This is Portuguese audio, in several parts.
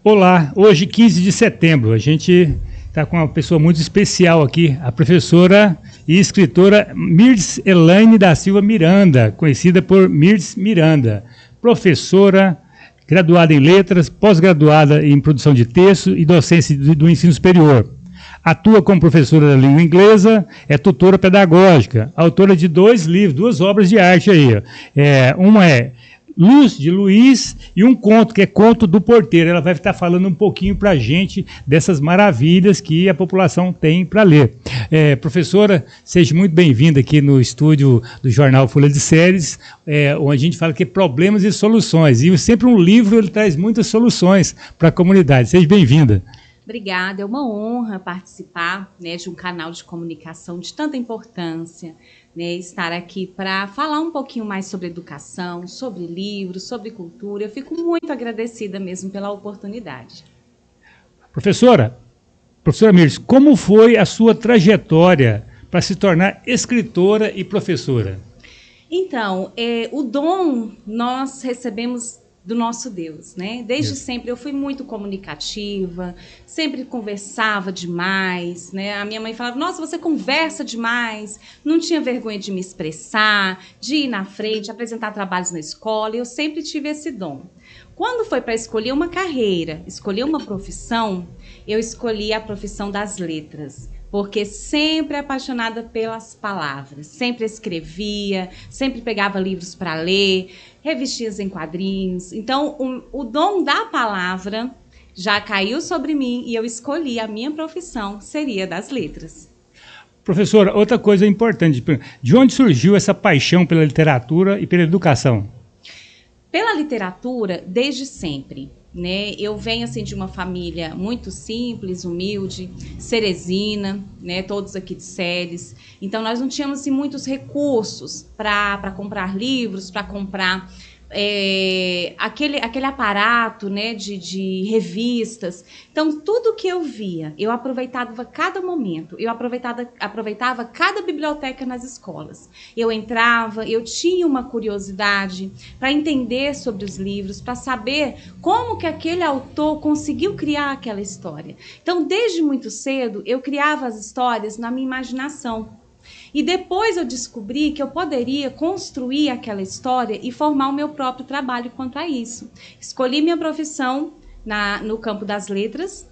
Olá, hoje 15 de setembro, a gente está com uma pessoa muito especial aqui, a professora e escritora Mirtz Elaine da Silva Miranda, conhecida por Mirtz Miranda, professora, graduada em letras, pós-graduada em produção de texto e docência do ensino superior. Atua como professora da língua inglesa, é tutora pedagógica, autora de 2 livros, 2 obras de arte aí. Uma é Luz, de Luiz, e um conto, que é Conto do Porteiro. Ela vai estar falando um pouquinho para a gente dessas maravilhas que a população tem para ler. Professora, seja muito bem-vinda aqui no estúdio do Jornal Folha de Séries, onde a gente fala que é problemas e soluções. E sempre um livro ele traz muitas soluções para a comunidade. Seja bem-vinda. Obrigada, é uma honra participar, né, de um canal de comunicação de tanta importância, né, estar aqui para falar um pouquinho mais sobre educação, sobre livros, sobre cultura. Eu fico muito agradecida mesmo pela oportunidade. Professora Mirtz, como foi a sua trajetória para se tornar escritora e professora? Então, o dom nós recebemos do nosso Deus, né? Desde sempre eu fui muito comunicativa, sempre conversava demais, né? A minha mãe falava, nossa, você conversa demais, não tinha vergonha de me expressar, de ir na frente, apresentar trabalhos na escola, eu sempre tive esse dom. Quando foi para escolher uma carreira, escolher uma profissão, eu escolhi a profissão das letras, porque sempre apaixonada pelas palavras, sempre escrevia, sempre pegava livros para ler, revistinhas em quadrinhos. Então, o dom da palavra já caiu sobre mim e eu escolhi a minha profissão, seria das letras. Professora, outra coisa importante, de onde surgiu essa paixão pela literatura e pela educação? Pela literatura, desde sempre. Né? Eu venho assim de uma família muito simples, humilde, ceresina, né? Todos aqui de Séries. Então nós não tínhamos assim, muitos recursos para comprar livros, para comprar aquele aparato, né? de revistas. Então tudo que eu via, eu aproveitava cada momento, eu aproveitava cada biblioteca nas escolas. Eu entrava, eu tinha uma curiosidade para entender sobre os livros, para saber como que aquele autor conseguiu criar aquela história. Então, desde muito cedo, eu criava as histórias na minha imaginação. E depois eu descobri que eu poderia construir aquela história e formar o meu próprio trabalho quanto a isso. Escolhi minha profissão no campo das letras.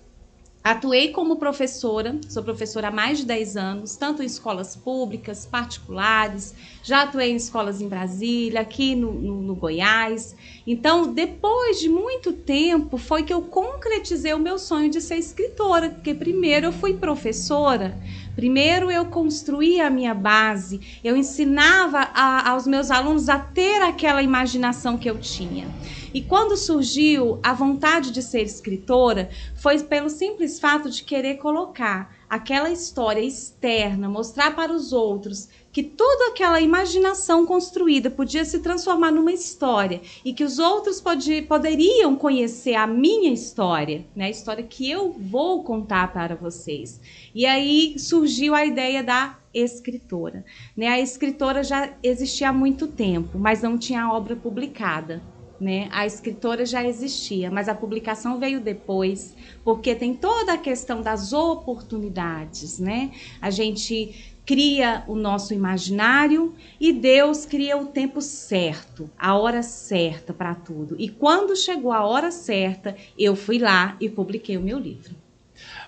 Atuei como professora, sou professora há mais de 10 anos, tanto em escolas públicas, particulares, já atuei em escolas em Brasília, aqui no Goiás. Então, depois de muito tempo, foi que eu concretizei o meu sonho de ser escritora, porque primeiro eu fui professora, primeiro eu construí a minha base, eu ensinava aos meus alunos a ter aquela imaginação que eu tinha. E quando surgiu a vontade de ser escritora, foi pelo simples fato de querer colocar aquela história externa, mostrar para os outros que toda aquela imaginação construída podia se transformar numa história e que os outros poderiam conhecer a minha história, né? A história que eu vou contar para vocês. E aí surgiu a ideia da escritora, né? A escritora já existia há muito tempo, mas não tinha obra publicada. Né? A escritora já existia, mas a publicação veio depois, porque tem toda a questão das oportunidades, né? A gente cria o nosso imaginário e Deus cria o tempo certo, a hora certa para tudo. E quando chegou a hora certa, eu fui lá e publiquei o meu livro.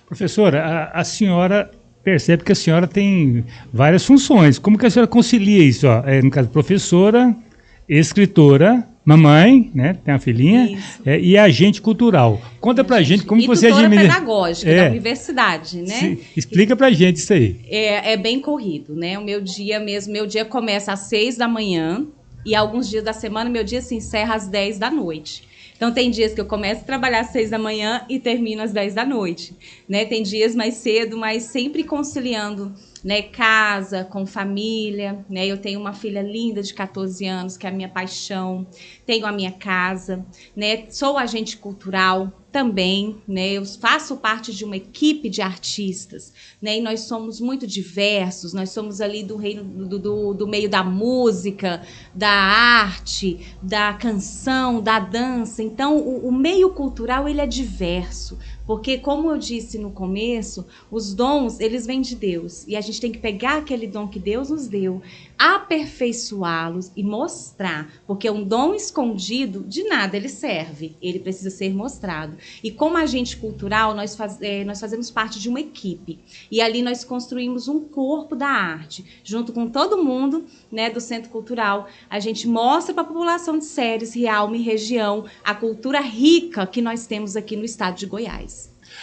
Professora, a senhora percebe que a senhora tem várias funções. Como que a senhora concilia isso? No caso, professora, escritora, mamãe, né? Tem uma filhinha, e agente cultural. Conta pra gente como você administra. Pedagógica da universidade, né? Sim. Explica pra gente isso aí. É bem corrido, né? O meu dia começa às 6 da manhã e alguns dias da semana meu dia se encerra às 10 da noite. Então, tem dias que eu começo a trabalhar às 6 da manhã e termino às 10 da noite. Né? Tem dias mais cedo, mas sempre conciliando, né, casa com família. Né? Eu tenho uma filha linda de 14 anos, que é a minha paixão. Tenho a minha casa. Né? Sou agente cultural. também, né? Eu faço parte de uma equipe de artistas, né? E nós somos muito diversos, nós somos ali do reino do meio da música, da arte, da canção, da dança. Então, o meio cultural, ele é diverso, porque, como eu disse no começo, os dons, eles vêm de Deus, e a gente tem que pegar aquele dom que Deus nos deu, aperfeiçoá-los e mostrar, porque um dom escondido, de nada ele serve, ele precisa ser mostrado. E como agente cultural, nós fazemos parte de uma equipe, e ali nós construímos um corpo da arte, junto com todo mundo, né, do Centro Cultural. A gente mostra para a população de Ceres, Rialma e região a cultura rica que nós temos aqui no estado de Goiás.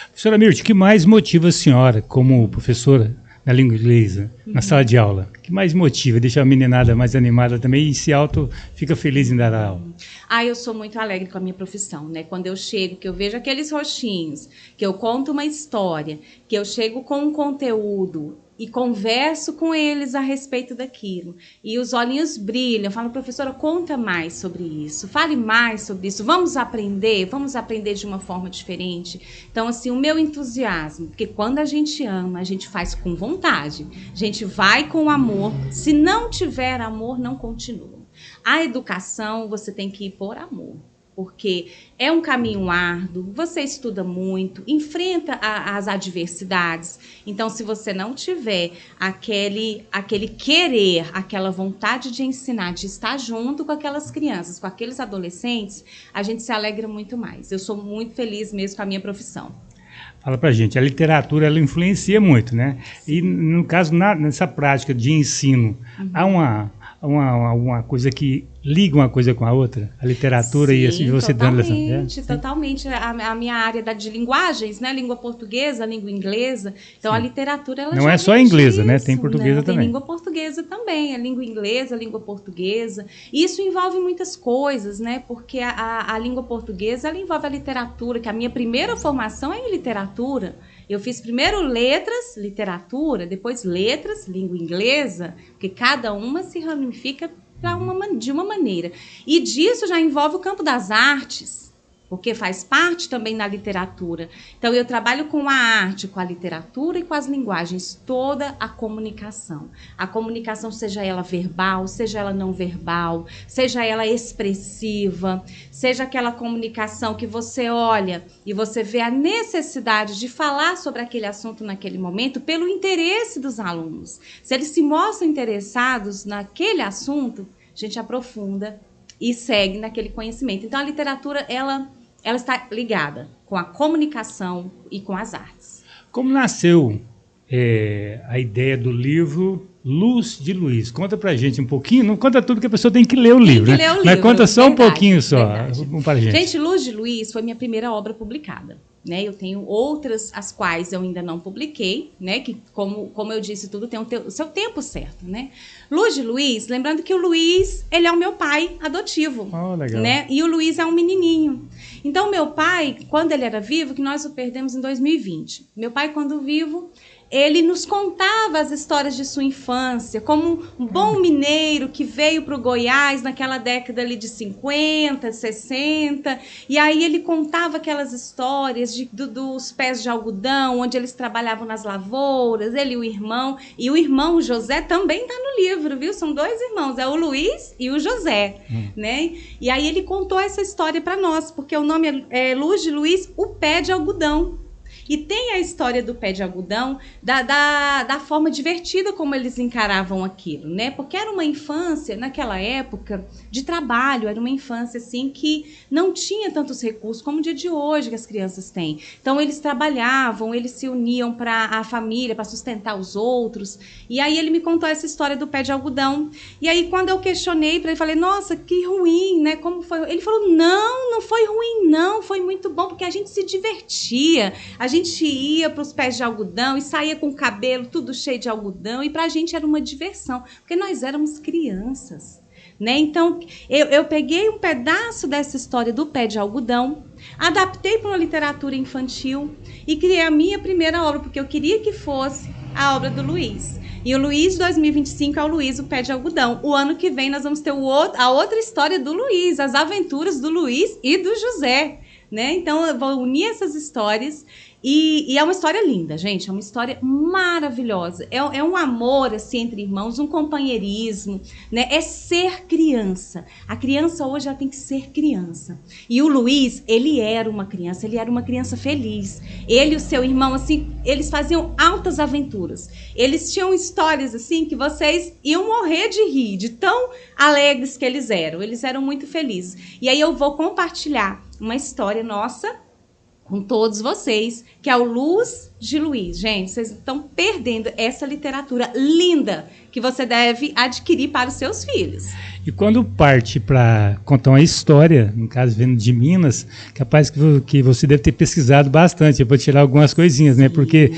Professora Mirth, o que mais motiva a senhora como professora na língua inglesa, na sala de aula? O que mais motiva? Deixa a meninada mais animada também e se fica feliz em dar a aula. Eu sou muito alegre com a minha profissão, né? Quando eu chego, que eu vejo aqueles rostinhos, que eu conto uma história, que eu chego com um conteúdo e converso com eles a respeito daquilo, e os olhinhos brilham, eu falo, professora, conta mais sobre isso, fale mais sobre isso, vamos aprender de uma forma diferente. Então, assim, o meu entusiasmo, porque quando a gente ama, a gente faz com vontade, a gente vai com amor, se não tiver amor, não continua. A educação, você tem que ir por amor, porque é um caminho árduo, você estuda muito, enfrenta as adversidades. Então, se você não tiver aquele querer, aquela vontade de ensinar, de estar junto com aquelas crianças, com aqueles adolescentes, a gente se alegra muito mais. Eu sou muito feliz mesmo com a minha profissão. Fala pra gente, a literatura, ela influencia muito, né? E, no caso, nessa prática de ensino, há uma coisa que liga uma coisa com a outra? A literatura. Sim, e assim, você dando essa... Totalmente. A minha área de linguagens, né? Língua portuguesa, língua inglesa. Então, sim, a literatura, ela não é só inglesa, né? Tem portuguesa também. Tem língua portuguesa também. A língua inglesa, a língua portuguesa. E isso envolve muitas coisas, né? Porque a língua portuguesa, ela envolve a literatura, que a minha primeira formação é em literatura. Eu fiz primeiro letras, literatura, depois letras, língua inglesa, porque cada uma se ramifica de uma maneira. E disso já envolve o campo das artes, porque faz parte também na literatura. Então, eu trabalho com a arte, com a literatura e com as linguagens, toda a comunicação. A comunicação, seja ela verbal, seja ela não verbal, seja ela expressiva, seja aquela comunicação que você olha e você vê a necessidade de falar sobre aquele assunto naquele momento pelo interesse dos alunos. Se eles se mostram interessados naquele assunto, a gente aprofunda e segue naquele conhecimento. Então, a literatura, ela está ligada com a comunicação e com as artes. Como nasceu a ideia do livro Luz de Luiz? Conta pra gente um pouquinho, não conta tudo, que a pessoa tem que ler o livro, né? Mas conta só um pouquinho só pra gente. Gente, Luz de Luiz foi minha primeira obra publicada, né? Eu tenho outras, as quais eu ainda não publiquei, né? Que, como eu disse, tudo tem o seu tempo certo, né? Luz de Luiz, lembrando que o Luiz, ele é o meu pai adotivo, legal, né? E o Luiz é um menininho. Então, meu pai, quando ele era vivo, que nós o perdemos em 2020. Meu pai, quando vivo, ele nos contava as histórias de sua infância, como um bom mineiro que veio para o Goiás naquela década ali de 50, 60, e aí ele contava aquelas histórias dos pés de algodão, onde eles trabalhavam nas lavouras, ele e o irmão José também está no livro, viu? São dois irmãos, é o Luiz e o José, né? E aí ele contou essa história para nós, porque o nome é Luz de Luiz, o pé de algodão. E tem a história do pé de algodão, da forma divertida como eles encaravam aquilo, né? Porque era uma infância, naquela época, de trabalho, era uma infância, assim, que não tinha tantos recursos como o dia de hoje que as crianças têm. Então, eles trabalhavam, eles se uniam para a família, para sustentar os outros. E aí, ele me contou essa história do pé de algodão. E aí, quando eu questionei para ele, falei, nossa, que ruim, né? Como foi? Ele falou, não foi ruim, não, foi muito bom, porque a gente se divertia, a gente ia para os pés de algodão e saía com o cabelo tudo cheio de algodão, e para a gente era uma diversão, porque nós éramos crianças, né? Então, eu peguei um pedaço dessa história do pé de algodão, adaptei para uma literatura infantil e criei a minha primeira obra, porque eu queria que fosse a obra do Luiz. E o Luiz 2025 é o Luiz, o pé de algodão. O ano que vem nós vamos ter a outra história do Luiz, as aventuras do Luiz e do José, né? Então eu vou unir essas histórias e é uma história linda, gente, é uma história maravilhosa, é um amor, assim, entre irmãos, um companheirismo, né? É ser criança. A criança hoje, ela tem que ser criança. E o Luiz, ele era uma criança feliz. Ele e o seu irmão, assim, eles faziam altas aventuras. Eles tinham histórias, assim, que vocês iam morrer de rir, de tão alegres que eles eram muito felizes. E aí eu vou compartilhar uma história nossa com todos vocês, que é o Luz de Luiz. Gente, vocês estão perdendo essa literatura linda que você deve adquirir para os seus filhos. E quando parte para contar uma história, no caso vindo de Minas, capaz que você deve ter pesquisado bastante. Eu vou tirar algumas coisinhas, né? Porque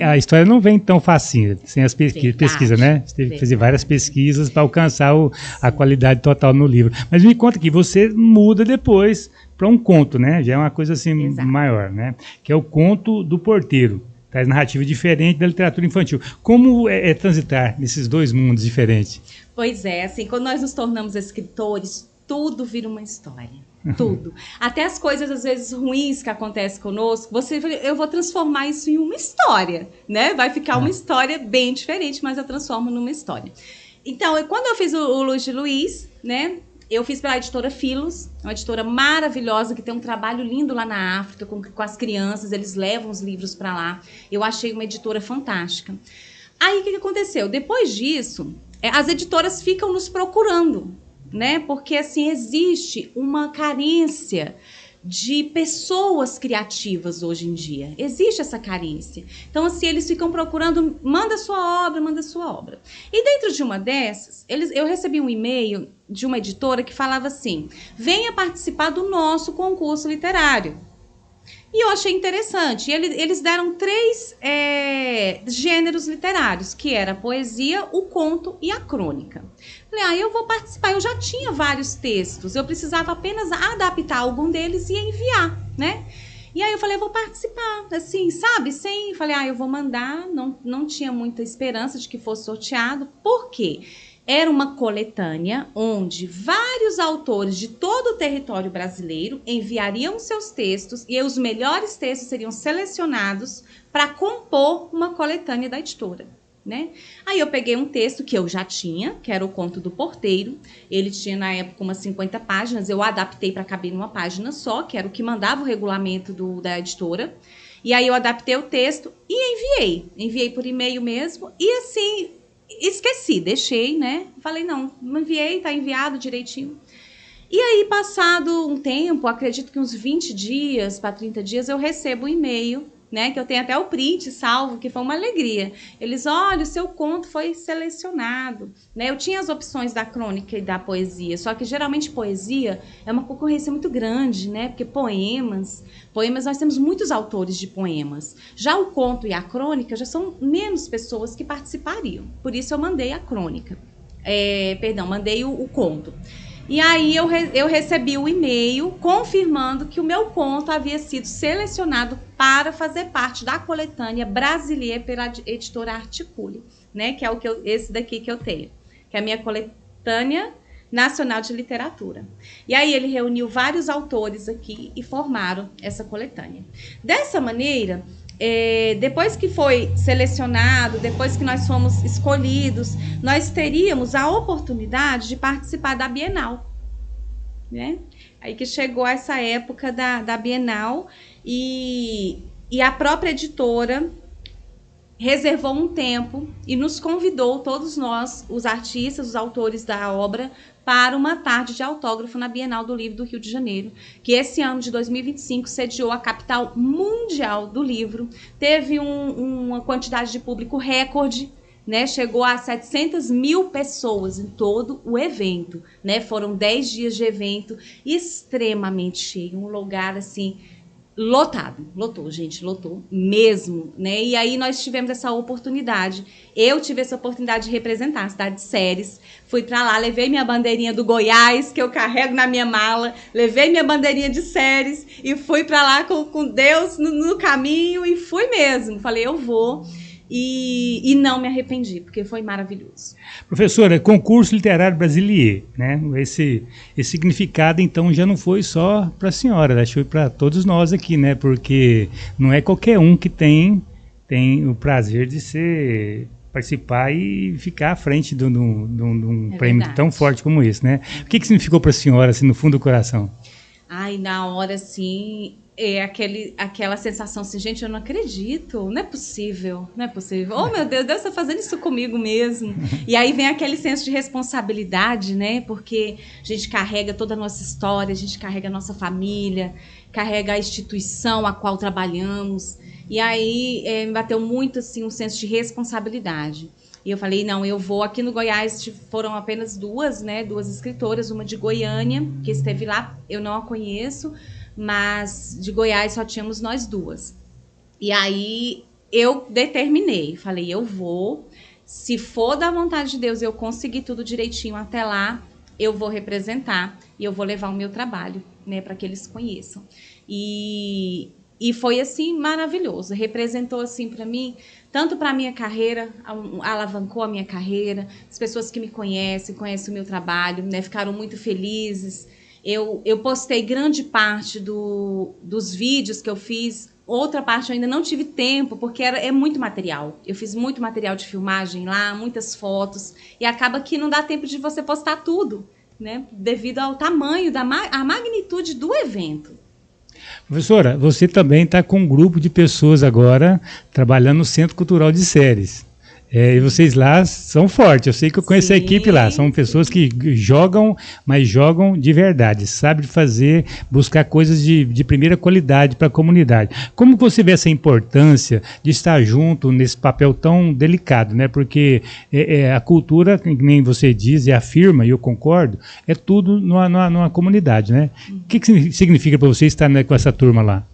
a história não vem tão facinho, sem as pesquisas, né? Você teve que fazer várias pesquisas para alcançar a qualidade total no livro. Mas me conta que você muda depois para um conto, né? Já é uma coisa assim maior, né? Que é o Conto do Porteiro. Traz narrativa diferente da literatura infantil. Como é transitar nesses dois mundos diferentes? Pois é, assim, quando nós nos tornamos escritores, tudo vira uma história. Tudo. Até as coisas, às vezes, ruins que acontecem conosco, eu vou transformar isso em uma história, né? Vai ficar uma história bem diferente, mas eu transformo numa história. Então, quando eu fiz o Luz de Luiz, né? Eu fiz pela editora Filos, uma editora maravilhosa que tem um trabalho lindo lá na África com as crianças, eles levam os livros para lá. Eu achei uma editora fantástica. Aí, o que aconteceu? Depois disso, as editoras ficam nos procurando, né? Porque, assim, existe uma carência de pessoas criativas hoje em dia. Existe essa carência. Então, assim, eles ficam procurando, manda sua obra. E dentro de uma dessas, eu recebi um e-mail de uma editora que falava assim, venha participar do nosso concurso literário. E eu achei interessante. Eles deram 3 gêneros literários, que era a poesia, o conto e a crônica. Falei, eu vou participar. Eu já tinha vários textos, eu precisava apenas adaptar algum deles e enviar, né? E aí eu falei, eu vou participar, assim, sabe? Falei, eu vou mandar. Não tinha muita esperança de que fosse sorteado. Por quê? Era uma coletânea onde vários autores de todo o território brasileiro enviariam seus textos e os melhores textos seriam selecionados para compor uma coletânea da editora, né? Aí eu peguei um texto que eu já tinha, que era o Conto do Porteiro. Ele tinha na época umas 50 páginas, eu adaptei para caber numa página só, que era o que mandava o regulamento da editora. E aí eu adaptei o texto e enviei por e-mail mesmo, e assim... esqueci, deixei, né? Falei, não enviei, tá enviado direitinho. E aí, passado um tempo, acredito que uns 20 dias para 30 dias, eu recebo um e-mail, né? Que eu tenho até o print salvo, que foi uma alegria. Eles, olha, o seu conto foi selecionado, né? Eu tinha as opções da crônica e da poesia, só que geralmente poesia é uma concorrência muito grande, né? Porque poemas, nós temos muitos autores de poemas. Já o conto e a crônica já são menos pessoas que participariam. Por isso eu mandei a crônica. Mandei o conto. E aí eu recebi o e-mail confirmando que o meu conto havia sido selecionado para fazer parte da coletânea brasileira pela editora Articule, né? Que é esse daqui que eu tenho, que é a minha coletânea nacional de literatura. E aí ele reuniu vários autores aqui e formaram essa coletânea. Dessa maneira, depois que foi selecionado, depois que nós fomos escolhidos, nós teríamos a oportunidade de participar da Bienal, né? Aí que chegou essa época da Bienal e a própria editora reservou um tempo e nos convidou, todos nós, os artistas, os autores da obra, para uma tarde de autógrafo na Bienal do Livro do Rio de Janeiro, que esse ano de 2025 sediou a capital mundial do livro, teve uma quantidade de público recorde, né? Chegou a 700 mil pessoas em todo o evento, né? Foram 10 dias de evento, extremamente cheio, um lugar assim... lotou, gente, lotou mesmo, né? E aí nós tivemos essa oportunidade. Eu tive essa oportunidade de representar a cidade de Séries. Fui para lá, levei minha bandeirinha do Goiás, que eu carrego na minha mala, levei minha bandeirinha de Séries e fui para lá com Deus no caminho e fui mesmo. Falei, eu vou. E não me arrependi, porque foi maravilhoso. Professora, concurso literário brasileiro, né? Esse significado, então, já não foi só para a senhora, acho que foi para todos nós aqui, né? Porque não é qualquer um que tem o prazer de participar e ficar à frente de um prêmio verdade. tão forte como esse, né? O que significou para a senhora, assim, no fundo do coração? Ai, na hora, assim, aquela sensação assim, gente, eu não acredito, não é possível, não é possível. Oh, meu Deus, Deus está fazendo isso comigo mesmo. E aí vem aquele senso de responsabilidade, né? Porque a gente carrega toda a nossa história, a gente carrega a nossa família, carrega a instituição a qual trabalhamos. E aí me bateu muito, assim, um senso de responsabilidade. E eu falei, não, eu vou. Aqui no Goiás foram apenas duas escritoras, uma de Goiânia, que esteve lá, eu não a conheço, mas de Goiás só tínhamos nós duas. E aí eu determinei, falei, eu vou, se for da vontade de Deus, eu conseguir tudo direitinho até lá, eu vou representar e eu vou levar o meu trabalho, né, para que eles conheçam. E foi assim maravilhoso, representou assim para mim, tanto para a minha carreira, alavancou a minha carreira, as pessoas que me conhecem o meu trabalho, né, ficaram muito felizes. Eu postei grande parte dos vídeos que eu fiz, outra parte eu ainda não tive tempo, porque é muito material. Eu fiz muito material de filmagem lá, muitas fotos, e acaba que não dá tempo de você postar tudo, né, devido ao tamanho, à magnitude do evento. Professora, você também está com um grupo de pessoas agora trabalhando no Centro Cultural de Séries. E vocês lá são fortes, eu sei que eu conheço a equipe lá, são pessoas que jogam, mas jogam de verdade, sabem fazer, buscar coisas de primeira qualidade para a comunidade. Como você vê essa importância de estar junto nesse papel tão delicado, né? Porque a cultura, que nem você diz e afirma, e eu concordo, é tudo numa comunidade, né? O que significa para você estar, né, com essa turma lá?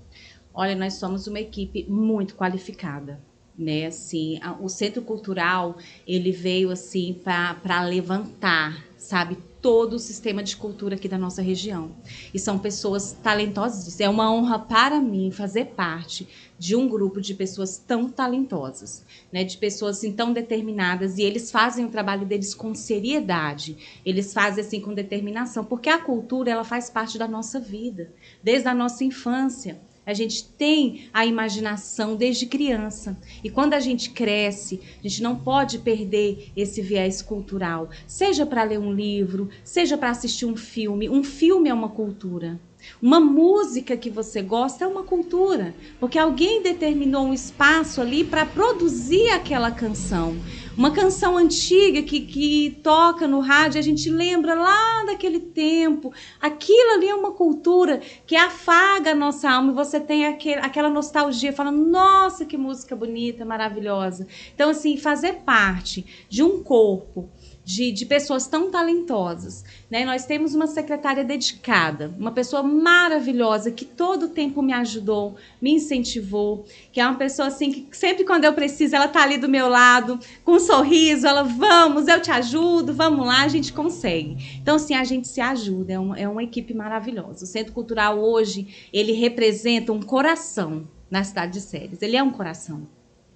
Olha, nós somos uma equipe muito qualificada. Né, assim, o Centro Cultural, ele veio assim para levantar, sabe, todo o sistema de cultura aqui da nossa região. E são pessoas talentosas. É uma honra para mim fazer parte de um grupo de pessoas tão talentosas, né, de pessoas assim tão determinadas, e eles fazem o trabalho deles com seriedade. Eles fazem assim com determinação, porque a cultura, ela faz parte da nossa vida, desde a nossa infância. A gente tem a imaginação desde criança. E quando a gente cresce, a gente não pode perder esse viés cultural. Seja para ler um livro, seja para assistir um filme. Um filme é uma cultura. Uma música que você gosta é uma cultura. Porque alguém determinou um espaço ali para produzir aquela canção. Uma canção antiga que toca no rádio, a gente lembra lá daquele tempo. Aquilo ali é uma cultura que afaga a nossa alma e você tem aquela nostalgia, falando, nossa, que música bonita, maravilhosa. Então, assim, fazer parte de um corpo de pessoas tão talentosas, né? Nós temos uma secretária dedicada, uma pessoa maravilhosa que todo o tempo me ajudou, me incentivou, que é uma pessoa assim que sempre quando eu preciso ela tá ali do meu lado, com um sorriso, ela, vamos, eu te ajudo, vamos lá, a gente consegue. Então, assim, a gente se ajuda, é uma equipe maravilhosa. O Centro Cultural hoje, ele representa um coração na cidade de Séries, ele é um coração.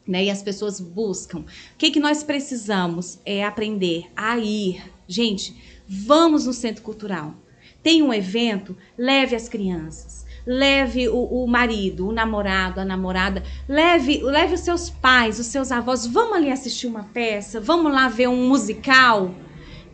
Né, e as pessoas buscam. O que nós precisamos é aprender a ir. Gente, vamos no Centro Cultural. Tem um evento, leve as crianças, leve o marido, o namorado, a namorada, leve os seus pais, os seus avós. Vamos ali assistir uma peça, vamos lá ver um musical.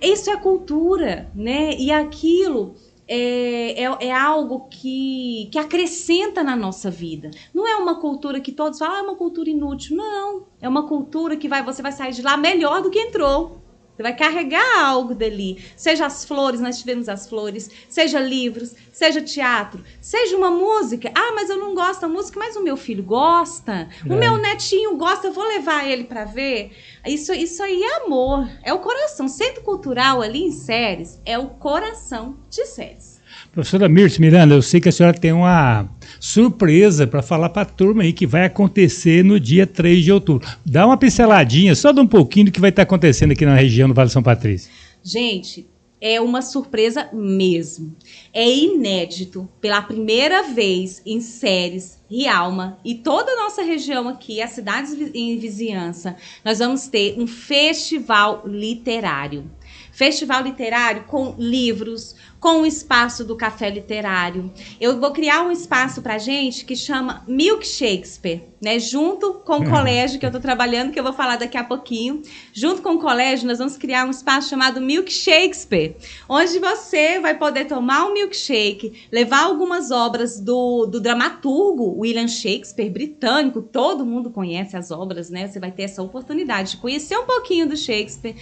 Isso é cultura, né? E aquilo é algo que acrescenta na nossa vida. Não é uma cultura que todos falam, é uma cultura inútil. Não, é uma cultura que você vai sair de lá melhor do que entrou. Você vai carregar algo dali. Seja as flores, nós tivemos as flores, seja livros, seja teatro, seja uma música. Ah, mas eu não gosto da música, mas o meu filho gosta. O meu netinho gosta, eu vou levar ele para ver. Isso aí é amor, é o coração. Centro Cultural ali em Séries é o coração de Séries. Professora Mirtz Miranda, eu sei que a senhora tem uma surpresa para falar para a turma aí que vai acontecer no dia 3 de outubro. Dá uma pinceladinha, só de um pouquinho do que vai estar acontecendo aqui na região do Vale São Patrício. Gente, é uma surpresa mesmo. É inédito, pela primeira vez em Séries, Rialma e toda a nossa região aqui, as cidades em vizinhança, nós vamos ter um festival literário. Festival literário com livros, com o espaço do café literário. Eu vou criar um espaço pra gente que chama Milk Shakespeare, né? Junto com o colégio que eu tô trabalhando, que eu vou falar daqui a pouquinho. Junto com o colégio, nós vamos criar um espaço chamado Milk Shakespeare, onde você vai poder tomar um milkshake, levar algumas obras do dramaturgo William Shakespeare, britânico, todo mundo conhece as obras, né? Você vai ter essa oportunidade de conhecer um pouquinho do Shakespeare,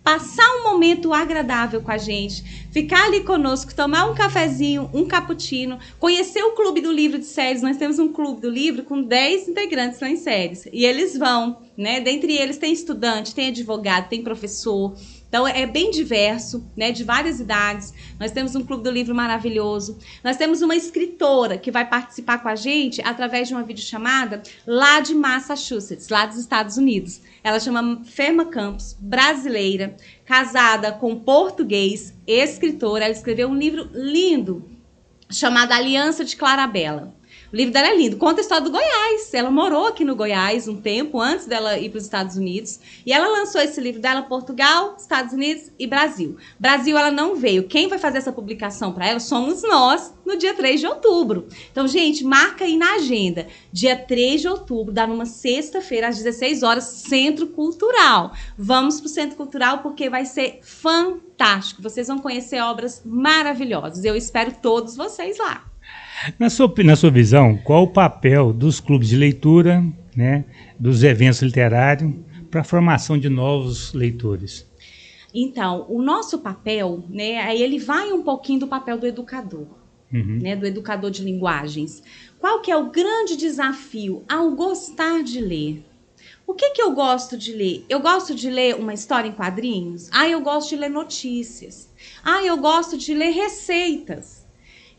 passar um momento agradável com a gente, ficar ali conosco, tomar um cafezinho, um cappuccino, conhecer o Clube do Livro de Séries. Nós temos um Clube do Livro com 10 integrantes lá em Séries. E eles vão, né? Dentre eles tem estudante, tem advogado, tem professor. Então, é bem diverso, né, de várias idades. Nós temos um Clube do Livro maravilhoso. Nós temos uma escritora que vai participar com a gente através de uma videochamada lá de Massachusetts, lá dos Estados Unidos. Ela chama Ferma Campos, brasileira, casada com português, escritora. Ela escreveu um livro lindo chamado Aliança de Clarabella. O livro dela é lindo, conta a história do Goiás. Ela morou aqui no Goiás um tempo antes dela ir para os Estados Unidos. E ela lançou esse livro dela Portugal, Estados Unidos e Brasil. Brasil ela não veio. Quem vai fazer essa publicação para ela somos nós no dia 3 de outubro. Então, gente, marca aí na agenda. Dia 3 de outubro, dá numa sexta-feira, às 16 horas, Centro Cultural. Vamos para o Centro Cultural porque vai ser fantástico. Vocês vão conhecer obras maravilhosas. Eu espero todos vocês lá. Na sua visão, qual o papel dos clubes de leitura, né, dos eventos literários, para a formação de novos leitores? Então, o nosso papel, né, aí ele vai um pouquinho do papel do educador, né, do educador de linguagens. Qual que é o grande desafio ao gostar de ler? O que eu gosto de ler? Eu gosto de ler uma história em quadrinhos? Eu gosto de ler notícias. Eu gosto de ler receitas.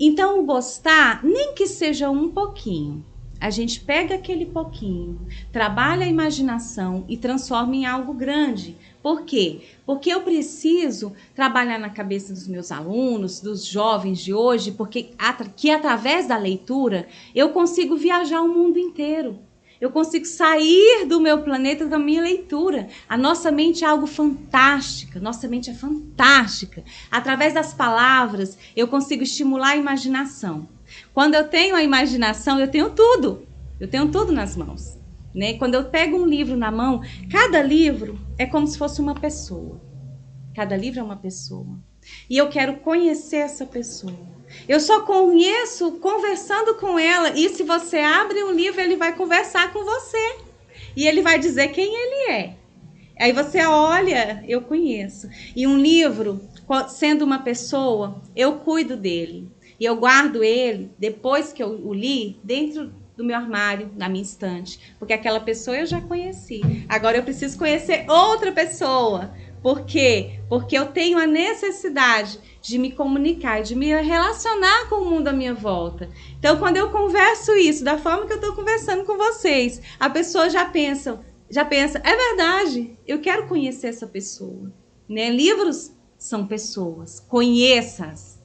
Então, o gostar, nem que seja um pouquinho, a gente pega aquele pouquinho, trabalha a imaginação e transforma em algo grande. Por quê? Porque eu preciso trabalhar na cabeça dos meus alunos, dos jovens de hoje, porque através da leitura eu consigo viajar o mundo inteiro. Eu consigo sair do meu planeta da minha leitura. A nossa mente é algo fantástico, nossa mente é fantástica. Através das palavras, eu consigo estimular a imaginação. Quando eu tenho a imaginação, eu tenho tudo. Eu tenho tudo nas mãos, né? Quando eu pego um livro na mão, cada livro é como se fosse uma pessoa. Cada livro é uma pessoa. E eu quero conhecer essa pessoa. Eu só conheço conversando com ela. E se você abre um livro, ele vai conversar com você. E ele vai dizer quem ele é. Aí você olha, eu conheço. E um livro, sendo uma pessoa, eu cuido dele. E eu guardo ele, depois que eu o li, dentro do meu armário, na minha estante. Porque aquela pessoa eu já conheci. Agora eu preciso conhecer outra pessoa. Por quê? Porque eu tenho a necessidade de me comunicar, de me relacionar com o mundo à minha volta. Então, quando eu converso isso, da forma que eu estou conversando com vocês, a pessoa já pensa, é verdade, eu quero conhecer essa pessoa. Né? Livros são pessoas, conheça-as,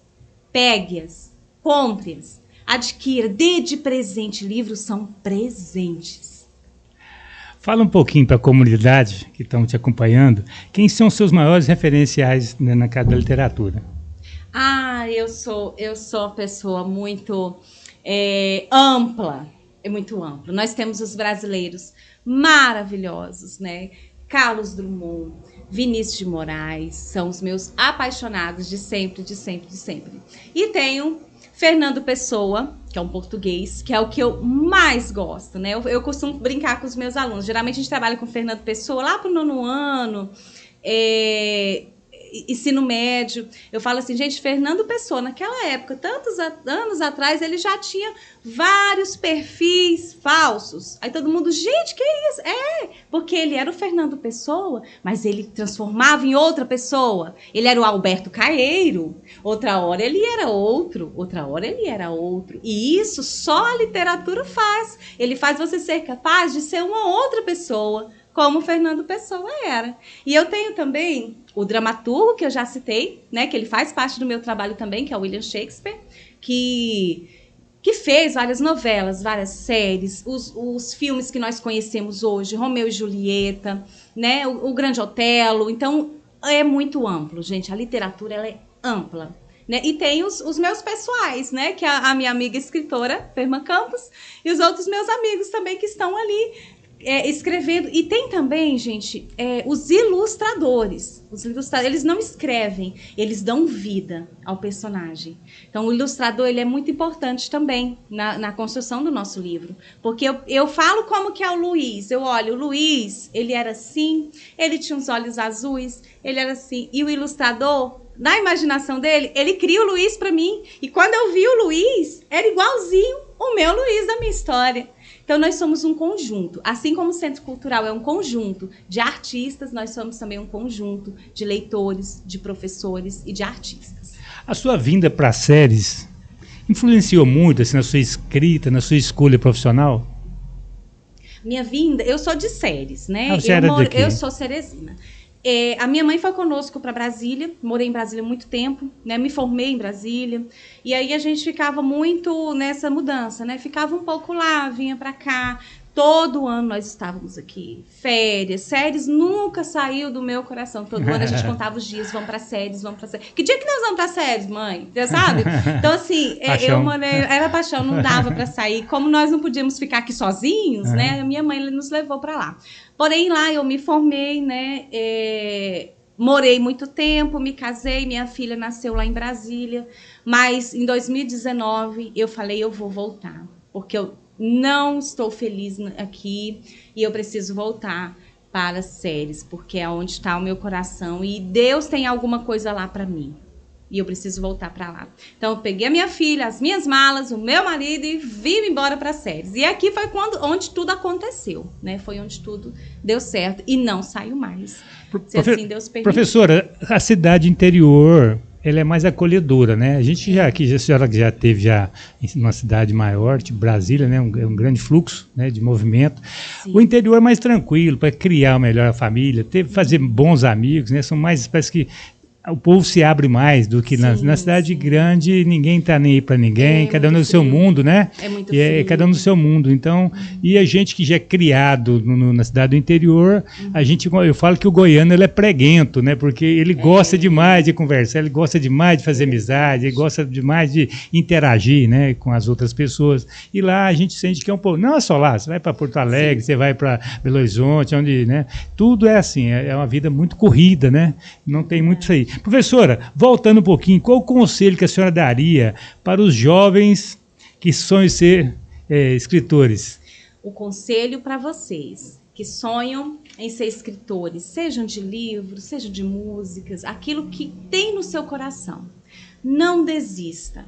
pegue-as, compre-as, adquira, dê de presente. Livros são presentes. Fala um pouquinho para a comunidade que estão te acompanhando, quem são os seus maiores referenciais, né, na casa da literatura? Eu sou uma pessoa muito ampla, é muito amplo. Nós temos os brasileiros maravilhosos, né? Carlos Drummond, Vinícius de Moraes, são os meus apaixonados de sempre, de sempre, de sempre. E tenho Fernando Pessoa, que é um português, que é o que eu mais gosto, né? Eu costumo brincar com os meus alunos. Geralmente a gente trabalha com Fernando Pessoa lá para o 9º ano, ensino médio. Eu falo assim, gente, Fernando Pessoa, naquela época, tantos anos atrás, ele já tinha vários perfis falsos. Aí todo mundo, gente, que isso? Porque ele era o Fernando Pessoa, mas ele transformava em outra pessoa. Ele era o Alberto Caeiro, outra hora ele era outro, outra hora ele era outro. E isso só a literatura faz. Ele faz você ser capaz de ser uma outra pessoa, como o Fernando Pessoa era. E eu tenho também o dramaturgo, que eu já citei, né, que ele faz parte do meu trabalho também, que é o William Shakespeare, que que fez várias novelas, várias séries, os filmes que nós conhecemos hoje, Romeu e Julieta, né, o Grande Otelo. Então, é muito amplo, gente. A literatura, ela é ampla. Né? E tem os meus pessoais, né? Que é a minha amiga escritora, Ferma Campos, e os outros meus amigos também que estão ali escrevendo. E tem também, gente, os ilustradores. Eles não escrevem, eles dão vida ao personagem. Então, o ilustrador, ele é muito importante também na construção do nosso livro. Porque eu falo como que é o Luiz. Eu olho, o Luiz, ele era assim, ele tinha os olhos azuis, ele era assim. E o ilustrador, na imaginação dele, ele cria o Luiz para mim. E quando eu vi o Luiz, era igualzinho o meu Luiz da minha história. Então, nós somos um conjunto. Assim como o Centro Cultural é um conjunto de artistas, nós somos também um conjunto de leitores, de professores e de artistas. A sua vinda para séries influenciou muito assim, na sua escrita, na sua escolha profissional? Minha vinda, eu sou de séries, né? Você era de quê? Eu sou ceresina. A minha mãe foi conosco para Brasília, morei em Brasília há muito tempo, né? Me formei em Brasília, e aí a gente ficava muito nessa mudança, né? Ficava um pouco lá, vinha para cá, todo ano nós estávamos aqui, férias, séries nunca saiu do meu coração, todo ano a gente contava os dias, vamos para séries, que dia que nós vamos para séries, mãe? Você sabe? Então assim, eu morei, era paixão, não dava para sair, como nós não podíamos ficar aqui sozinhos, né? A minha mãe nos levou para lá. Porém, lá eu me formei, né? Morei muito tempo, me casei, minha filha nasceu lá em Brasília. Mas em 2019 eu falei, eu vou voltar, porque eu não estou feliz aqui e eu preciso voltar para as séries, porque é onde está o meu coração e Deus tem alguma coisa lá para mim. E eu preciso voltar para lá. Então, eu peguei a minha filha, as minhas malas, o meu marido e vim embora para as séries. E aqui foi onde tudo aconteceu, né? Foi onde tudo deu certo e não saiu mais. Se assim Deus permitiu. Professora, a cidade interior, ela é mais acolhedora, né? A gente a senhora já teve em uma cidade maior, tipo Brasília, né? Um grande fluxo, né, de movimento. Sim. O interior é mais tranquilo para criar melhor a família, fazer bons amigos, né? São mais, parece que o povo se abre mais do que na cidade grande, ninguém está nem aí para ninguém, cada um no seu mundo, né? É muito frio. Cada um no seu mundo. Então, e a gente que já é criado na cidade do interior, eu falo que o goiano ele é preguento, né? Porque ele gosta demais de conversar, ele gosta demais de fazer amizade, ele gosta demais de interagir, né, com as outras pessoas. E lá a gente sente que é um pouco, não é só lá, você vai para Porto Alegre, você vai para Belo Horizonte, onde, né? Tudo é assim, é uma vida muito corrida, né? Não tem muito isso aí. Professora, voltando um pouquinho, qual o conselho que a senhora daria para os jovens que sonham ser escritores? O conselho para vocês que sonham em ser escritores, sejam de livros, sejam de músicas, aquilo que tem no seu coração. Não desista.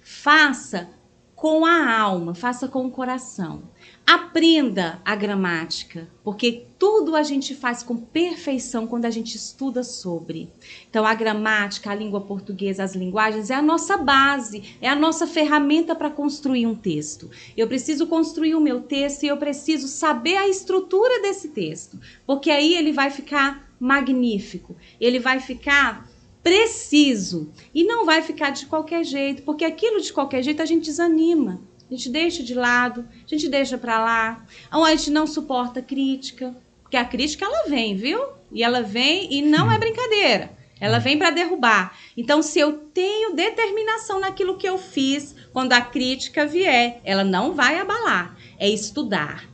Faça com a alma, faça com o coração. Aprenda a gramática, porque tudo a gente faz com perfeição quando a gente estuda sobre. Então, a gramática, a língua portuguesa, as linguagens é a nossa base, é a nossa ferramenta para construir um texto. Eu preciso construir o meu texto e eu preciso saber a estrutura desse texto, porque aí ele vai ficar magnífico, ele vai ficar preciso e não vai ficar de qualquer jeito, porque aquilo de qualquer jeito a gente desanima. A gente deixa de lado, a gente deixa para lá. Ou a gente não suporta crítica, porque a crítica ela vem, viu? E ela vem e não é brincadeira. Ela vem para derrubar. Então, se eu tenho determinação naquilo que eu fiz, quando a crítica vier, ela não vai abalar. É estudar,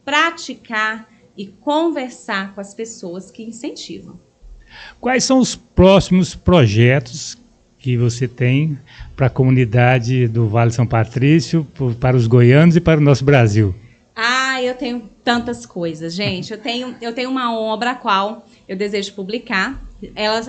praticar e conversar com as pessoas que incentivam. Quais são os próximos projetos que você tem para a comunidade do Vale São Patrício, para os goianos e para o nosso Brasil? Eu tenho tantas coisas, gente. Eu tenho uma obra a qual eu desejo publicar.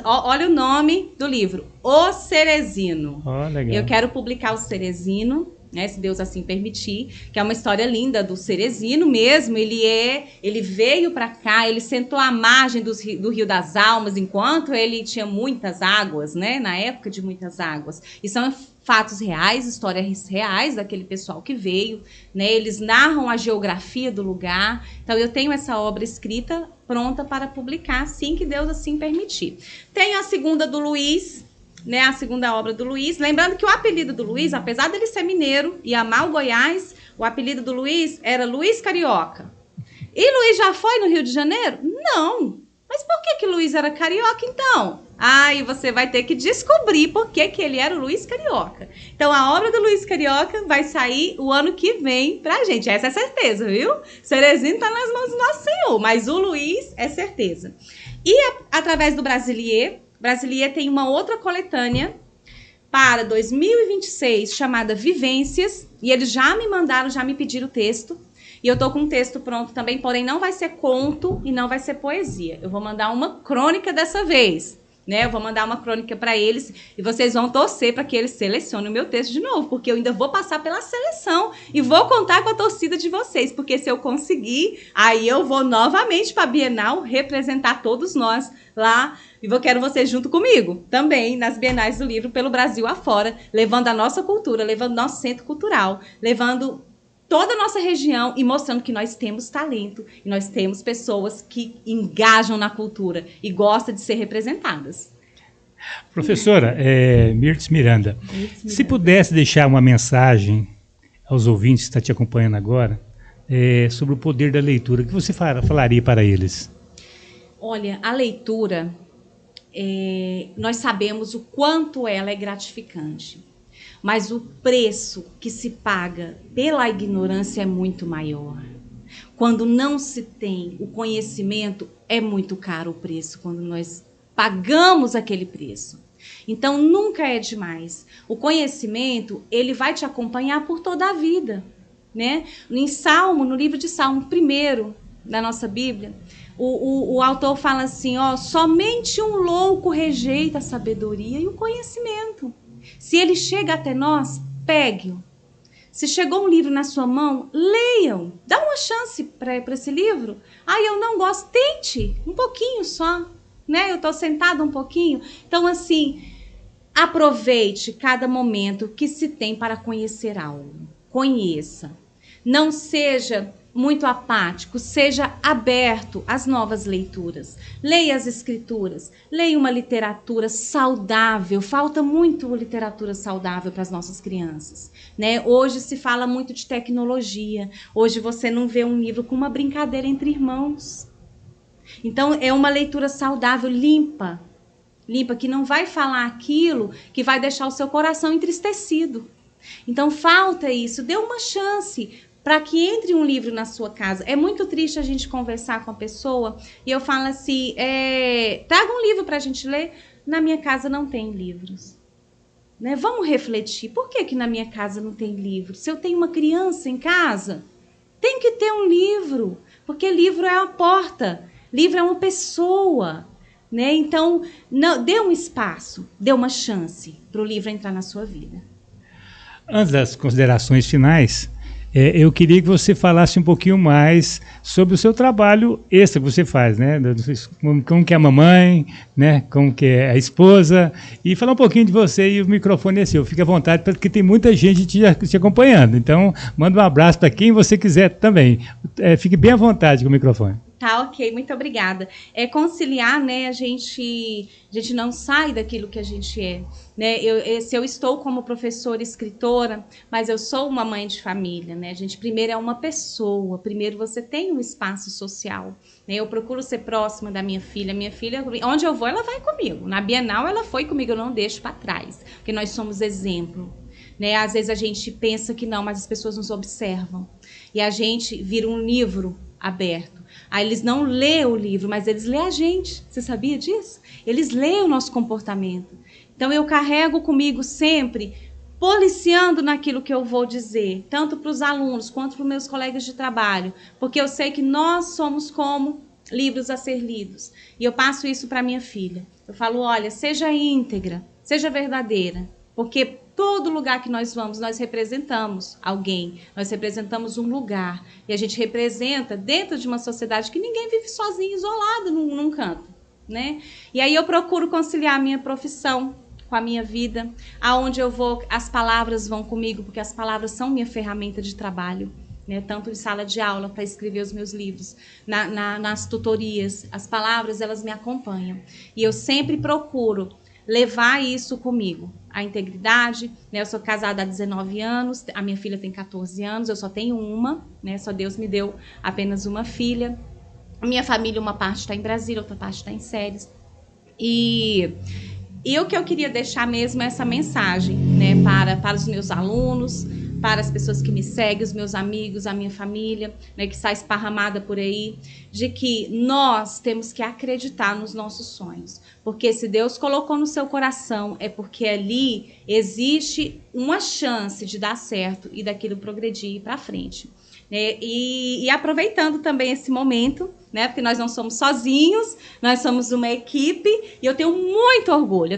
Olha o nome do livro, O Ceresino. Legal. Eu quero publicar O Ceresino, né, se Deus assim permitir, que é uma história linda do Ceresino mesmo. Ele veio para cá, ele sentou à margem do Rio das Almas, enquanto ele tinha muitas águas, né, na época de muitas águas. E são fatos reais, histórias reais daquele pessoal que veio, né, eles narram a geografia do lugar. Então eu tenho essa obra escrita, pronta para publicar, assim que Deus assim permitir. Tenho a segunda do Luiz, né, a segunda obra do Luiz. Lembrando que o apelido do Luiz, apesar dele ser mineiro e amar o Goiás, o apelido do Luiz era Luiz Carioca. E Luiz já foi no Rio de Janeiro? Não. Mas por que Luiz era carioca, então? E você vai ter que descobrir por que ele era o Luiz Carioca. Então, a obra do Luiz Carioca vai sair o ano que vem pra gente. Essa é certeza, viu? Cerezinho tá nas mãos do nosso Senhor, mas o Luiz é certeza. E através do Brasilier tem uma outra coletânea para 2026 chamada Vivências. E eles já me mandaram, já me pediram o texto. E eu tô com um texto pronto também, porém não vai ser conto e não vai ser poesia. Eu vou mandar uma crônica dessa vez, né? Eu vou mandar uma crônica para eles e vocês vão torcer para que eles selecionem o meu texto de novo, porque eu ainda vou passar pela seleção e vou contar com a torcida de vocês, porque se eu conseguir, aí eu vou novamente para a Bienal representar todos nós lá e quero vocês junto comigo também nas Bienais do Livro pelo Brasil afora, levando a nossa cultura, levando nosso centro cultural, levando toda a nossa região e mostrando que nós temos talento e nós temos pessoas que engajam na cultura e gostam de ser representadas. Professora, Mirtz Miranda, se pudesse deixar uma mensagem aos ouvintes que estão te acompanhando agora sobre o poder da leitura, o que você falaria para eles? Olha, a leitura, nós sabemos o quanto ela é gratificante. Mas o preço que se paga pela ignorância é muito maior. Quando não se tem o conhecimento, é muito caro o preço, quando nós pagamos aquele preço. Então, nunca é demais. O conhecimento, ele vai te acompanhar por toda a vida, né? No livro de Salmo, primeiro da nossa Bíblia, o autor fala assim, somente um louco rejeita a sabedoria e o conhecimento. Se ele chega até nós, pegue-o. Se chegou um livro na sua mão, leiam. Dá uma chance para esse livro. Eu não gosto. Tente um pouquinho só, né? Eu estou sentada um pouquinho. Então, assim, aproveite cada momento que se tem para conhecer algo. Conheça. Não seja muito apático, seja aberto às novas leituras. Leia as escrituras, leia uma literatura saudável. Falta muito literatura saudável para as nossas crianças, né? Hoje se fala muito de tecnologia. Hoje você não vê um livro com uma brincadeira entre irmãos. Então, é uma leitura saudável, limpa, que não vai falar aquilo que vai deixar o seu coração entristecido. Então, falta isso. Dê uma chance para que entre um livro na sua casa. É muito triste a gente conversar com a pessoa e eu falo assim, traga um livro para a gente ler. Na minha casa não tem livros. Né? Vamos refletir. Por que na minha casa não tem livro? Se eu tenho uma criança em casa, tem que ter um livro. Porque livro é uma porta. Livro é uma pessoa. Né? Então, dê um espaço, dê uma chance para o livro entrar na sua vida. Antes das considerações finais, eu queria que você falasse um pouquinho mais sobre o seu trabalho extra que você faz, né? Como que é a mamãe, né? Como que é a esposa, e falar um pouquinho de você, e o microfone é seu. Fique à vontade, porque tem muita gente te acompanhando. Então, manda um abraço para quem você quiser também. Fique bem à vontade com o microfone. Tá, ok, muito obrigada. Conciliar, né, a gente não sai daquilo que a gente é, né? Eu estou como professora, escritora, mas eu sou uma mãe de família, né? A gente primeiro é uma pessoa, primeiro você tem um espaço social, né? Eu procuro ser próxima da minha filha, onde eu vou, ela vai comigo. Na Bienal, ela foi comigo, eu não deixo para trás, porque nós somos exemplo. Né? Às vezes a gente pensa que não, mas as pessoas nos observam. E a gente vira um livro aberto. Aí eles não lêem o livro, mas eles lêem a gente. Você sabia disso? Eles leem o nosso comportamento. Então eu carrego comigo sempre, policiando naquilo que eu vou dizer, tanto para os alunos quanto para os meus colegas de trabalho, porque eu sei que nós somos como livros a ser lidos. E eu passo isso para minha filha. Eu falo, olha, seja íntegra, seja verdadeira, porque todo lugar que nós vamos, nós representamos alguém, nós representamos um lugar. E a gente representa dentro de uma sociedade que ninguém vive sozinho, isolado num canto. Né? E aí eu procuro conciliar a minha profissão com a minha vida. Aonde eu vou, as palavras vão comigo, porque as palavras são minha ferramenta de trabalho. Né? Tanto em sala de aula, para escrever os meus livros, nas tutorias. As palavras, elas me acompanham. E eu sempre procuro levar isso comigo. A integridade, né? Eu sou casada há 19 anos, a minha filha tem 14 anos, eu só tenho uma, né? Só Deus me deu apenas uma filha. A minha família, uma parte está em Brasília, outra parte está em Séries. E o que eu queria deixar mesmo é essa mensagem, né? Para os meus alunos, para as pessoas que me seguem, os meus amigos, a minha família, né, que está esparramada por aí, de que nós temos que acreditar nos nossos sonhos. Porque se Deus colocou no seu coração, é porque ali existe uma chance de dar certo e daquilo progredir para frente. E aproveitando também esse momento, né, porque nós não somos sozinhos, nós somos uma equipe, e eu tenho muito orgulho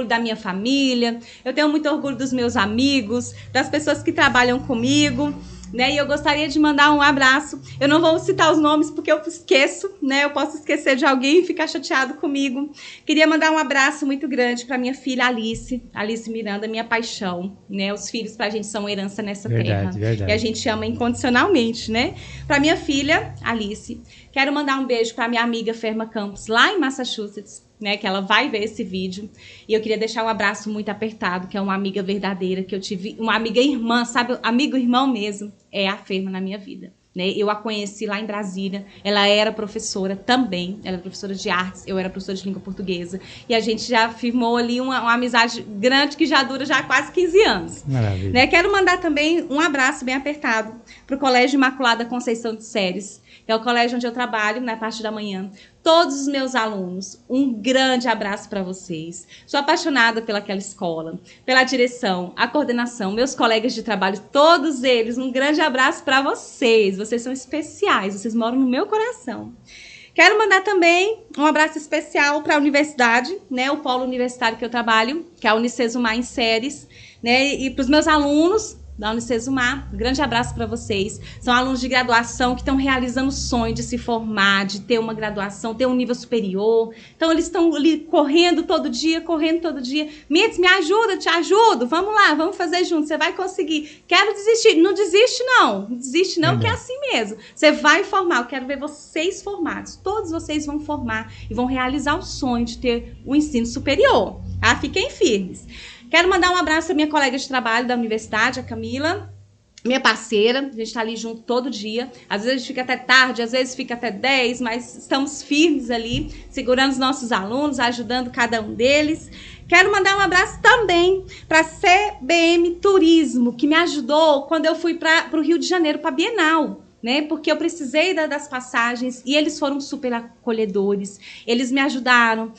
da minha família, eu tenho muito orgulho dos meus amigos, das pessoas que trabalham comigo, né, e eu gostaria de mandar um abraço. Eu não vou citar os nomes porque eu esqueço, né, eu posso esquecer de alguém e ficar chateado comigo. Queria mandar um abraço muito grande para minha filha Alice Miranda, minha paixão, né, os filhos pra gente são herança nessa terra, e a gente ama incondicionalmente, né. Para minha filha Alice, quero mandar um beijo para minha amiga Ferma Campos, lá em Massachusetts, né, que ela vai ver esse vídeo, e eu queria deixar um abraço muito apertado, que é uma amiga verdadeira, que eu tive, uma amiga irmã, sabe, amigo-irmão mesmo, é a Ferma na minha vida, né, eu a conheci lá em Brasília, ela era professora também, ela era professora de artes, eu era professora de língua portuguesa, e a gente já firmou ali uma amizade grande, que já dura já quase 15 anos. Maravilha. Né, quero mandar também um abraço bem apertado para o Colégio Imaculada Conceição de Séries, que é o colégio onde eu trabalho, na parte da manhã. Todos os meus alunos, um grande abraço para vocês. Sou apaixonada pelaquela escola, pela direção, a coordenação, meus colegas de trabalho, todos eles, um grande abraço para vocês. Vocês são especiais, vocês moram no meu coração. Quero mandar também um abraço especial para a universidade, né, o polo universitário que eu trabalho, que é a Unicesumar em Séries, né, e para os meus alunos da Unicesumar, um grande abraço para vocês. São alunos de graduação que estão realizando o sonho de se formar, de ter uma graduação, ter um nível superior. Então, eles estão ali correndo todo dia. Mirtz, me ajuda, te ajudo. Vamos lá, vamos fazer junto, você vai conseguir. Quero desistir. Não desiste, não. Não desiste, não, que é assim mesmo. Você vai formar, eu quero ver vocês formados. Todos vocês vão formar e vão realizar o sonho de ter um ensino superior. Tá? Fiquem firmes. Quero mandar um abraço para minha colega de trabalho da universidade, a Camila, minha parceira. A gente está ali junto todo dia. Às vezes a gente fica até tarde, às vezes fica até 10, mas estamos firmes ali, segurando os nossos alunos, ajudando cada um deles. Quero mandar um abraço também para a CBM Turismo, que me ajudou quando eu fui para o Rio de Janeiro, para a Bienal. Né, porque eu precisei das passagens e eles foram super acolhedores, eles me ajudaram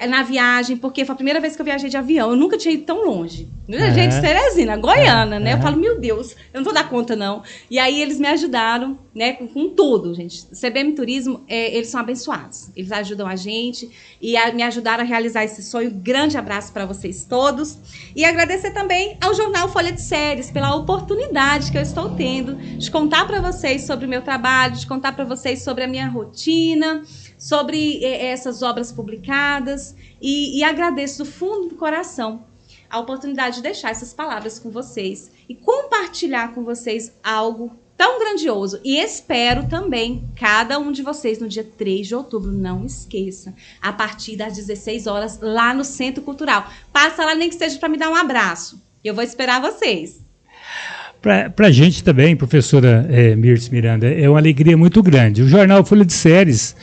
na viagem, porque foi a primeira vez que eu viajei de avião, eu nunca tinha ido tão longe, gente, Teresina, Goiânia, né, eu falo, meu Deus, eu não vou dar conta não, e aí eles me ajudaram, né, com tudo, gente. CBM Turismo, eles são abençoados, eles ajudam a gente e me ajudaram a realizar esse sonho. Grande abraço para vocês todos, e agradecer também ao Jornal Folha de Séries pela oportunidade que eu estou tendo de contar para vocês sobre o meu trabalho, de contar para vocês sobre a minha rotina, sobre essas obras publicadas, e agradeço do fundo do coração a oportunidade de deixar essas palavras com vocês e compartilhar com vocês algo tão grandioso. E espero também cada um de vocês no dia 3 de outubro, não esqueça, a partir das 16 horas lá no Centro Cultural. Passa lá, nem que seja para me dar um abraço. Eu vou esperar vocês. Para a gente também, professora Mirtz Miranda, é uma alegria muito grande. O jornal Folha de Séries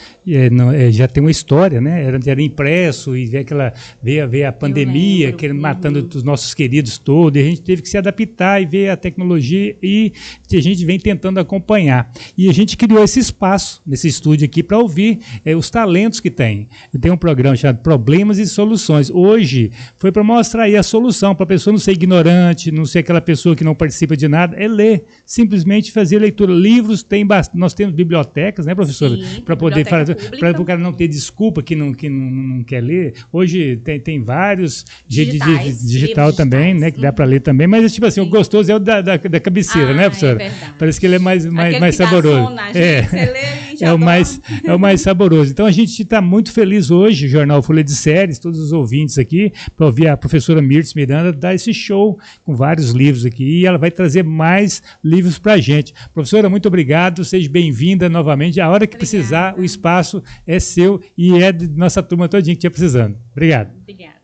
já tem uma história, né? Era impresso e veio a pandemia, matando os nossos queridos todos, e a gente teve que se adaptar e ver a tecnologia, e a gente vem tentando acompanhar. E a gente criou esse espaço, nesse estúdio aqui, para ouvir os talentos que tem. Tem um programa chamado Problemas e Soluções. Hoje foi para mostrar aí a solução, para a pessoa não ser ignorante, não ser aquela pessoa que não participa de nada, é ler, simplesmente fazer leitura. Livros, nós temos bibliotecas, né, professora? Para poder fazer, para o cara não ter desculpa que não quer ler. Hoje tem vários digital também, né, que dá para ler também, mas tipo assim, o gostoso é o da cabeceira, né, professora? É verdade. Parece que ele é mais saboroso. Zona, gente, você lê gente. É o mais saboroso. Então a gente está muito feliz hoje, o Jornal Folha de Séries, todos os ouvintes aqui, para ouvir a professora Mirtz Miranda dar esse show com vários livros aqui, e ela vai trazer mais livros para a gente. Professora, muito obrigado, seja bem-vinda novamente. A hora que precisar, o espaço é seu e é de nossa turma todinha que estiver precisando. Obrigado. Obrigada.